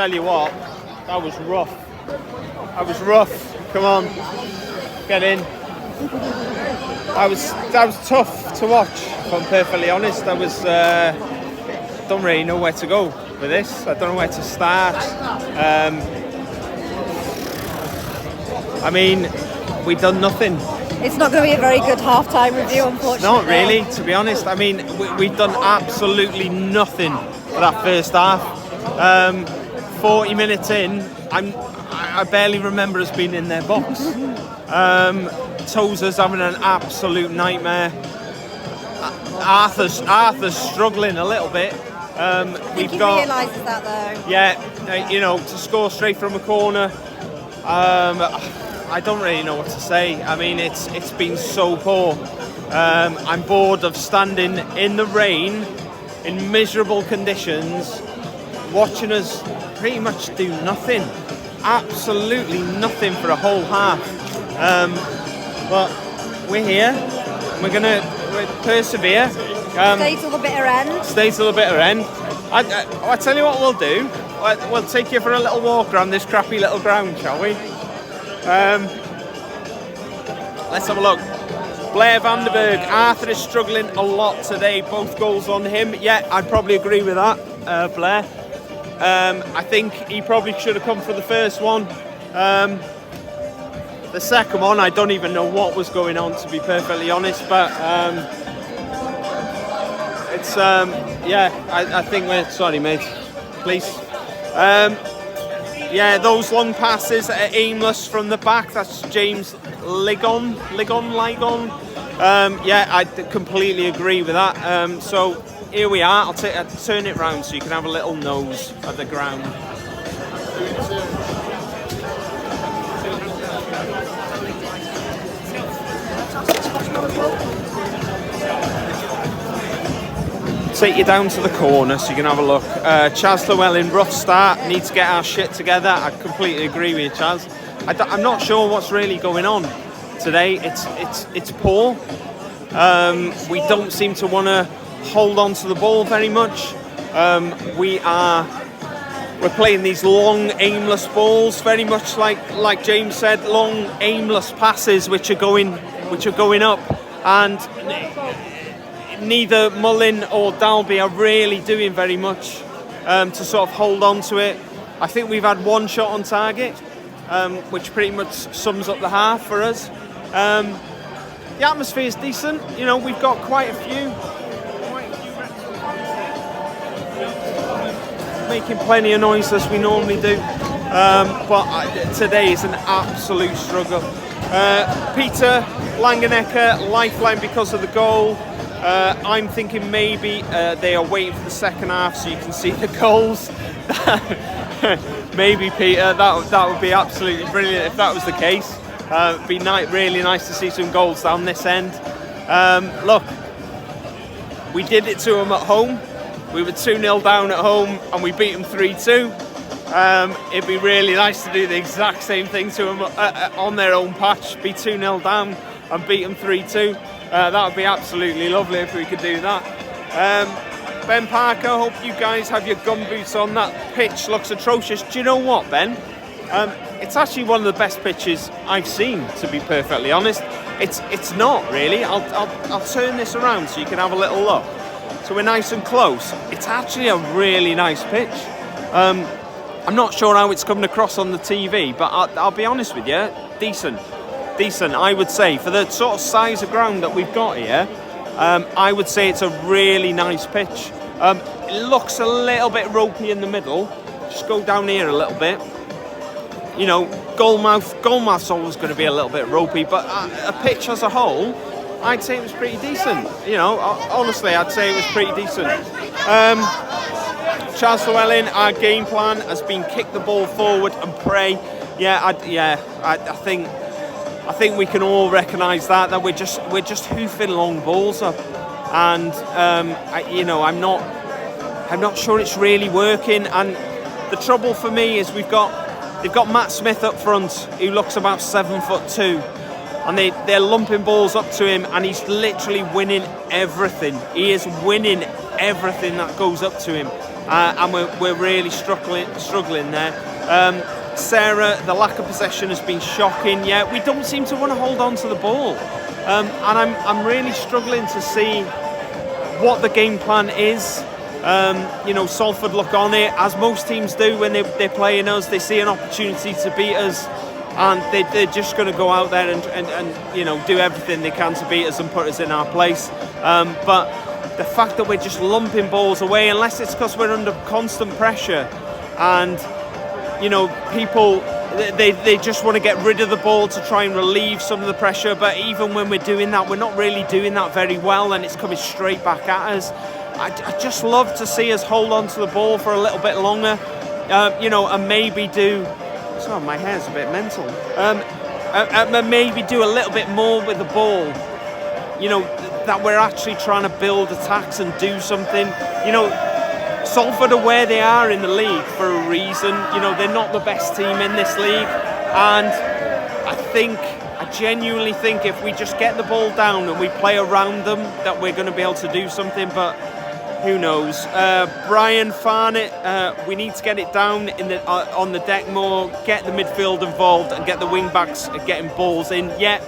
tell you what, that was rough. That was rough. Come on, get in. That was tough to watch, if I'm perfectly honest. Don't really know where to go with this. I don't know where to start. I mean, we've done nothing. It's not going to be a very good half-time review, unfortunately. Not really, to be honest. I mean, we've done absolutely nothing for that first half. 40 minutes in, I barely remember us being in their box. Tozer's having an absolute nightmare. Arthur's struggling a little bit. I think he realises that though. Yeah, to score straight from a corner. I don't really know what to say. I mean, it's been so poor. I'm bored of standing in the rain, in miserable conditions, watching us pretty much do nothing. Absolutely nothing for a whole half. But we're here. We're persevere. Stay till the bitter end. Stay till the bitter end. I tell you what we'll do. We'll take you for a little walk around this crappy little ground, shall we? Let's have a look. Blair Vandenberg. Arthur is struggling a lot today. Both goals on him. Yeah, I'd probably agree with that, Blair. I think he probably should have come for the first one. The second one, I don't even know what was going on, to be perfectly honest. But it's I think we're sorry, mate. Please. Yeah, those long passes are aimless from the back. That's James Ligon. Yeah, I completely agree with that. So here we are. I'll turn it round so you can have a little nose at the ground. Take you down to the corner so you can have a look. Chaz Llewellyn, rough start, need to get our shit together. I completely agree with you, Chaz. I'm not sure what's really going on today. It's poor. We don't seem to want to hold on to the ball very much. We're playing these long, aimless balls, very much like James said, long, aimless passes which are going up, and neither Mullin or Dalby are really doing very much to sort of hold on to it. I think we've had one shot on target, which pretty much sums up the half for us. The atmosphere is decent. We've got quite a few making plenty of noise as we normally do. But today is an absolute struggle. Peter Langenecker, lifeline because of the goal. I'm thinking maybe they are waiting for the second half so you can see the goals. Maybe, Peter, that would be absolutely brilliant if that was the case. It'd be really nice to see some goals down this end. Look, we did it to them at home. We were 2-0 down at home and we beat them 3-2. It'd be really nice to do the exact same thing to them on their own patch, be 2-0 down and beat them 3-2. That would be absolutely lovely if we could do that. Ben Parker, hope you guys have your gumboots on. That pitch looks atrocious. Do you know what, Ben? It's actually one of the best pitches I've seen, to be perfectly honest. It's not really. I'll turn this around so you can have a little look. So we're nice and close. It's actually a really nice pitch. I'm not sure how it's coming across on the TV, but I'll be honest with you, decent, I would say. For the sort of size of ground that we've got here, I would say it's a really nice pitch. It looks a little bit ropey in the middle. Just go down here a little bit. Goalmouth's always going to be a little bit ropey, but a pitch as a whole, I'd say it was pretty decent. Honestly, I'd say it was pretty decent. Chaz Llewellyn, our game plan has been kick the ball forward and pray. I think we can all recognise that we're just hoofing long balls up, and I'm not sure it's really working. And the trouble for me is they've got Matt Smith up front, who looks about 7'2", and they're lumping balls up to him, and he's literally winning everything. He is winning everything that goes up to him. and we're really struggling there. Sarah, the lack of possession has been shocking. Yeah, we don't seem to want to hold on to the ball, and I'm really struggling to see what the game plan is. Salford look on it, as most teams do when they're playing us. They see an opportunity to beat us, and they're just going to go out there and do everything they can to beat us and put us in our place. But the fact that we're just lumping balls away, unless it's because we're under constant pressure, and people, they just want to get rid of the ball to try and relieve some of the pressure. But even when we're doing that, we're not really doing that very well, and it's coming straight back at us. I just love to see us hold on to the ball for a little bit longer, and maybe do. Sorry, my hair's a bit mental. Maybe do a little bit more with the ball. That we're actually trying to build attacks and do something. Salford are where they are in the league for a reason. They're not the best team in this league, and I genuinely think if we just get the ball down and we play around them, that we're going to be able to do something. But who knows? Brian Farnett, we need to get it down on the deck more, get the midfield involved, and get the wing backs getting balls in. Yeah,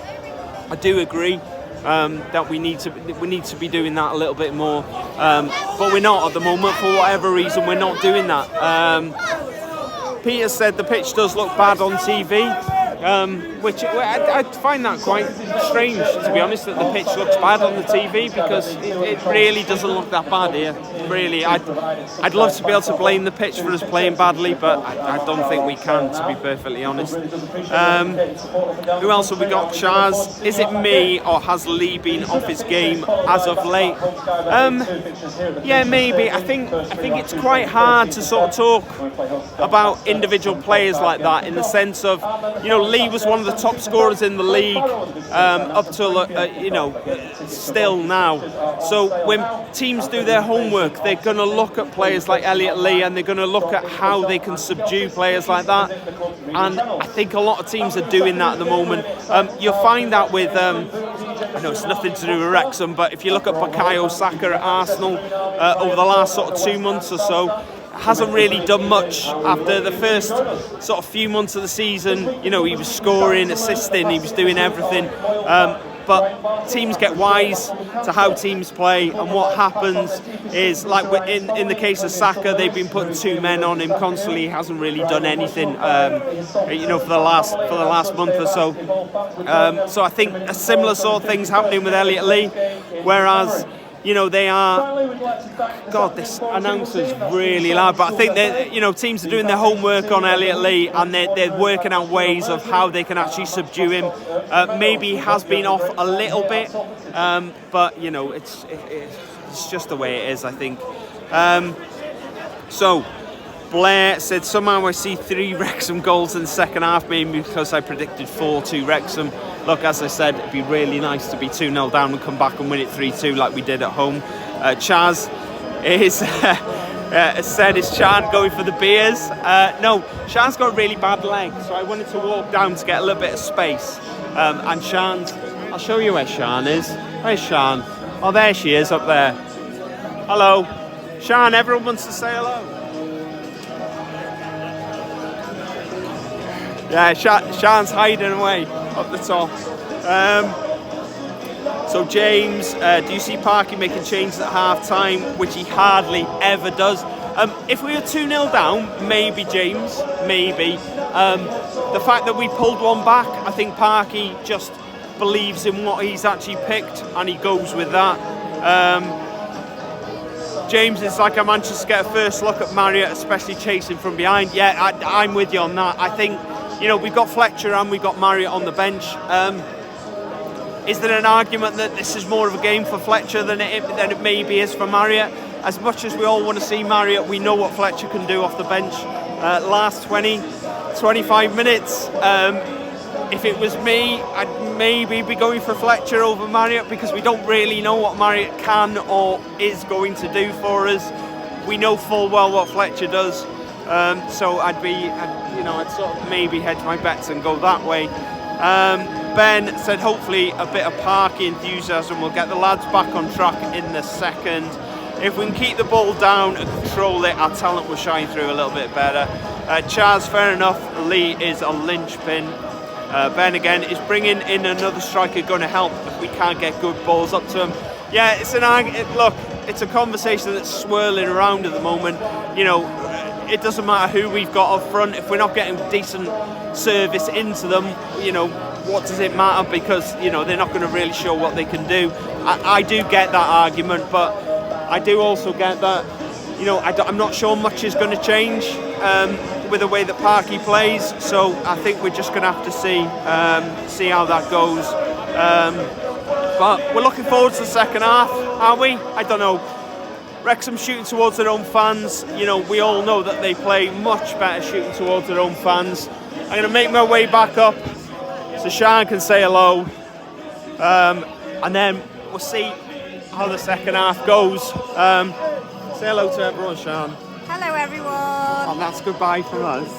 I do agree. That we need to be doing that a little bit more, but we're not at the moment for whatever reason. We're not doing that. Peter said the pitch does look bad on TV, which I find that quite strange, to be honest, that the pitch looks bad on the TV, because it really doesn't look that bad here. Really, I'd love to be able to blame the pitch for us playing badly, but I don't think we can, to be perfectly honest. Who else have we got? Chaz, is it me, or has Lee been off his game as of late? Yeah, maybe. I think it's quite hard to sort of talk about individual players like that, in the sense of, Lee was one of the top scorers in the league up till still now. So when teams do their homework, they're going to look at players like Elliot Lee, and they're going to look at how they can subdue players like that. And I think a lot of teams are doing that at the moment. You'll find that with, I know it's nothing to do with Wrexham, but if you look at Bukayo Saka at Arsenal over the last sort of 2 months or so, hasn't really done much after the first sort of few months of the season. He was scoring, assisting, he was doing everything. But teams get wise to how teams play, and what happens is, like in the case of Saka, they've been putting 2 men on him constantly. He hasn't really done anything, for the last month or so. So I think a similar sort of thing's happening with Elliot Lee, whereas they are. God, this announcer's really loud. But I think that teams are doing their homework on Elliot Lee, and they're working out ways of how they can actually subdue him. Maybe he has been off a little bit, but it's just the way it is, I think. So Blair said, somehow I see 3 Wrexham goals in the second half, maybe because I predicted 4-2 Wrexham. Look, as I said, it'd be really nice to be 2-0 down and come back and win it 3-2 like we did at home. Chaz is said, is Shan going for the beers? No, Shan's got a really bad leg, so I wanted to walk down to get a little bit of space. And Shan's, I'll show you where Shan is. Where's Shan? Oh, there she is, up there. Hello. Shan, everyone wants to say hello. Yeah, Shan's hiding away up the top. So James, do you see Parky making changes at half-time, which he hardly ever does? If we were 2-0 down, maybe, James, maybe. The fact that we pulled one back, I think Parky just believes in what he's actually picked, and he goes with that. James, it's like I managed to get a first look at Marriott, especially chasing from behind. Yeah, I'm with you on that. I think, we've got Fletcher and we've got Marriott on the bench. Is there an argument that this is more of a game for Fletcher than it maybe is for Marriott? As much as we all want to see Marriott, we know what Fletcher can do off the bench. Last 25 minutes. If it was me, I'd maybe be going for Fletcher over Marriott, because we don't really know what Marriott can or is going to do for us. We know full well what Fletcher does. So I'd sort of maybe hedge my bets and go that way. Ben said hopefully a bit of Parky enthusiasm will get the lads back on track in the second. if we can keep the ball down and control it, our talent will shine through a little bit better. Chaz, fair enough. Lee is a linchpin. Ben again is bringing in another striker, going to help if we can't get good balls up to him. Yeah, it's look, it's a conversation that's swirling around at the moment. You know, it doesn't matter who we've got up front if we're not getting decent service into them. You know, what does it matter? Because you know they're not going to really show what they can do. I do get that argument, but I do also get that. You know, I'm not sure much is going to change with the way that Parky plays. So I think we're just going to have to see how that goes. But we're looking forward to the second half, aren't we? I don't know. Wrexham shooting towards their own fans. You know, we all know that they play much better shooting towards their own fans. I'm going to make my way back up so Sean can say hello. And then we'll see how the second half goes. Say hello to everyone, Sean. Hello, everyone. And that's goodbye from us.